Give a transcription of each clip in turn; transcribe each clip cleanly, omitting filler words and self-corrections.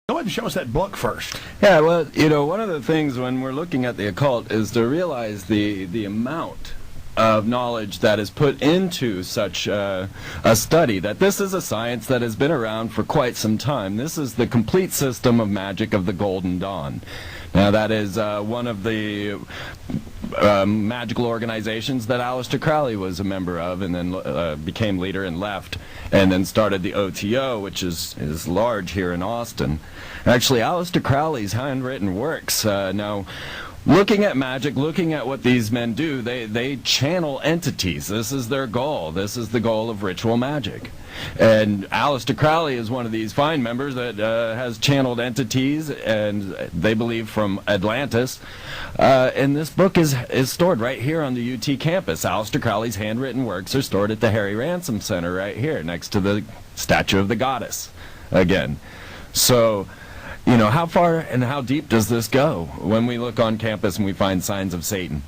Go ahead and show us that book first. Yeah, well, you know, one of the things when we're looking at the occult is to realize the amount of knowledge that is put into such a study, that this is a science that has been around for quite some time. This is the complete system of magic of the Golden Dawn. Now, that is one of the magical organizations that Aleister Crowley was a member of, and then became leader and left, and then started the OTO, which is large here in Austin. Actually, Aleister Crowley's handwritten works, now, looking at magic, looking at what these men do, they channel entities. This is their goal. This is the goal of ritual magic. And Aleister Crowley is one of these fine members that has channeled entities, and they believe from Atlantis. And this book is stored right here on the UT campus. Aleister Crowley's handwritten works are stored at the Harry Ransom Center right here, next to the statue of the goddess, again. So, you know, how far and how deep does this go when we look on campus and we find signs of Satan?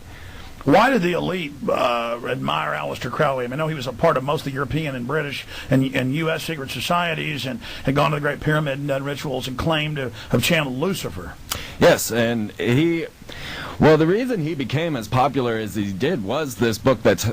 Why did the elite admire Aleister Crowley? I mean, I know he was a part of most of the European and British and U.S. secret societies, and had gone to the Great Pyramid and done rituals and claimed to have channeled Lucifer. Yes, and well, the reason he became as popular as he did was this book that's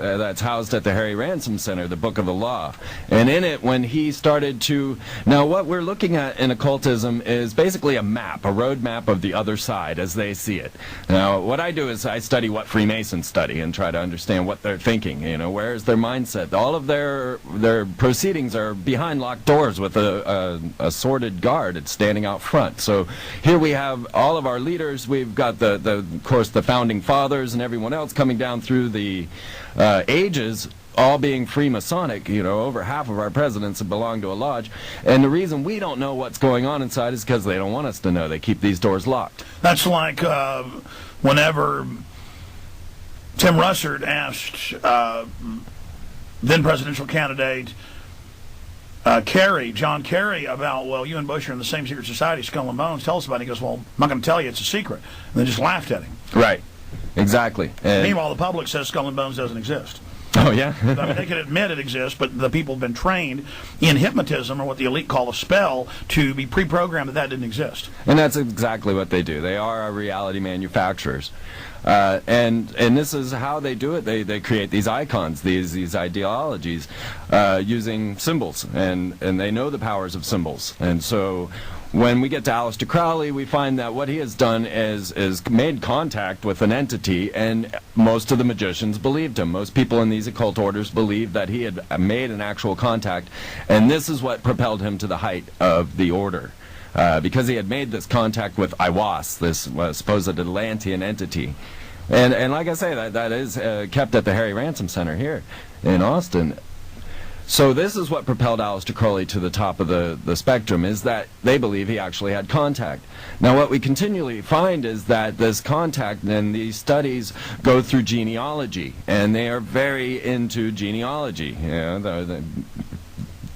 housed at the Harry Ransom Center, the Book of the Law. And in it, when he started to... Now, what we're looking at in occultism is basically a map, a road map of the other side as they see it. Now, what I do is I study what Freemasons study and try to understand what they're thinking, you know, where is their mindset. All of their proceedings are behind locked doors with a sworded guard that's standing out front. So here we have all of our leaders. We've got of course, the founding fathers and everyone else coming down through the ages, all being Freemasonic. You know, over half of our presidents have belonged to a lodge. And the reason we don't know what's going on inside is because they don't want us to know. They keep these doors locked. That's like whenever Tim Russert asked then presidential candidate John Kerry, about, well, you and Bush are in the same secret society, Skull and Bones, tell us about it. He goes, well, I'm not going to tell you, it's a secret. And they just laughed at him. Right, exactly. And meanwhile, the public says Skull and Bones doesn't exist. Oh, yeah? I mean, they can admit it exists, but the people have been trained in hypnotism, or what the elite call a spell, to be pre-programmed that didn't exist. And that's exactly what they do. They are reality manufacturers. And this is how they do it. They create these icons, these ideologies, using symbols, and they know the powers of symbols. And so when we get to Aleister Crowley, we find that what he has done is made contact with an entity, and most of the magicians believed him. Most people in these occult orders believed that he had made an actual contact, and this is what propelled him to the height of the order. Because he had made this contact with Iwas, this supposed Atlantean entity. And like I say, that is kept at the Harry Ransom Center here in Austin. So this is what propelled Aleister Crowley to the top of the spectrum, is that they believe he actually had contact. Now, what we continually find is that this contact and these studies go through genealogy, and they are very into genealogy. You know,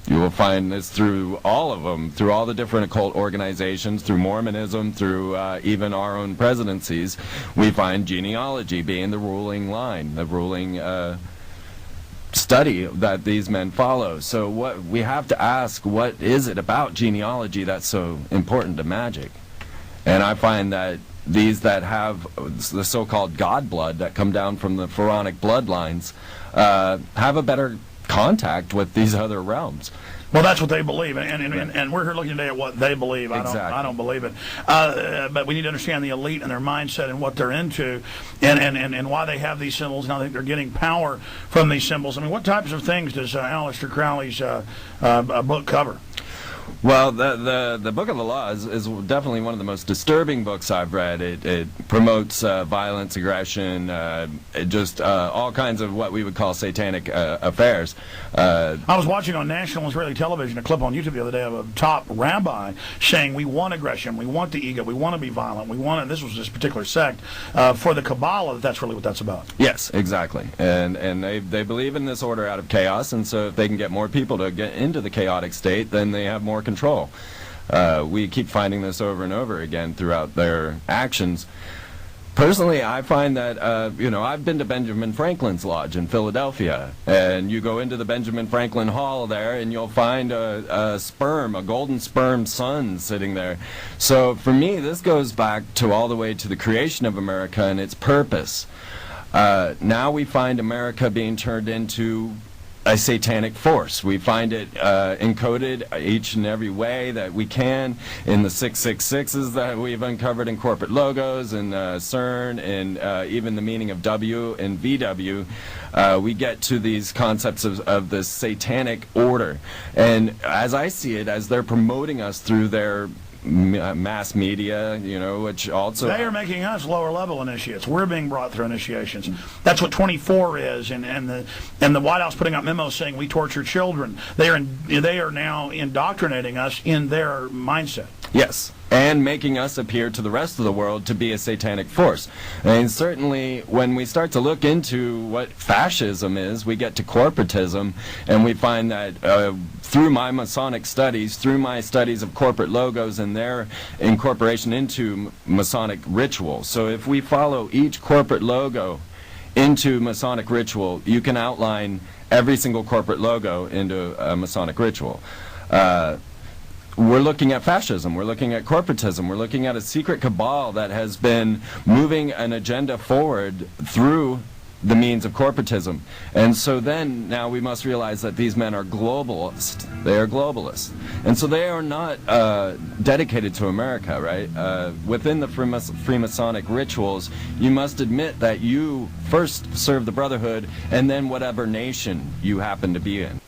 you will find this through all of them, through all the different occult organizations, through Mormonism, through even our own presidencies. We find genealogy being the ruling line, the ruling study that these men follow. So what we have to ask, what is it about genealogy that's so important to magic? And I find that these that have the so-called God blood that come down from the pharaonic bloodlines have a better contact with these other realms. Well, that's what they believe, and we're here looking today at what they believe. Exactly. I don't believe it. But we need to understand the elite and their mindset and what they're into, and why they have these symbols, and I think they're getting power from these symbols. I mean, what types of things does Aleister Crowley's book cover? Well, the Book of the Law is definitely one of the most disturbing books I've read. It promotes violence, aggression, just all kinds of what we would call satanic affairs. I was watching on national Israeli television a clip on YouTube the other day of a top rabbi saying, we want aggression, we want the ego, we want to be violent, we want, and this was this particular sect, for the Kabbalah, that's really what that's about. Yes, exactly. And they believe in this order out of chaos, and so if they can get more people to get into the chaotic state, then they have more control. We keep finding this over and over again throughout their actions. Personally, I find that, I've been to Benjamin Franklin's Lodge in Philadelphia, and you go into the Benjamin Franklin Hall there, and you'll find a golden sperm sun sitting there. So for me, this goes back to all the way to the creation of America and its purpose. Now we find America being turned into a satanic force. We find it encoded each and every way that we can in the 666s that we've uncovered in corporate logos and CERN and even the meaning of W and VW. We get to these concepts of this satanic order. And as I see it, as they're promoting us through their mass media, which also... They are making us lower level initiates. We're being brought through initiations. That's what 24 is, and the White House putting out memos saying we torture children. They are now indoctrinating us in their mindset. Yes, and making us appear to the rest of the world to be a satanic force. And certainly when we start to look into what fascism is, we get to corporatism, and we find that through my Masonic studies, through my studies of corporate logos and their incorporation into Masonic ritual. So if we follow each corporate logo into Masonic ritual, you can outline every single corporate logo into a Masonic ritual. We're looking at fascism, we're looking at corporatism, we're looking at a secret cabal that has been moving an agenda forward through the means of corporatism. And so then now we must realize that these men are globalists. They are globalists. And so they are not dedicated to America, right? Within the Freemasonic rituals, you must admit that you first serve the Brotherhood and then whatever nation you happen to be in.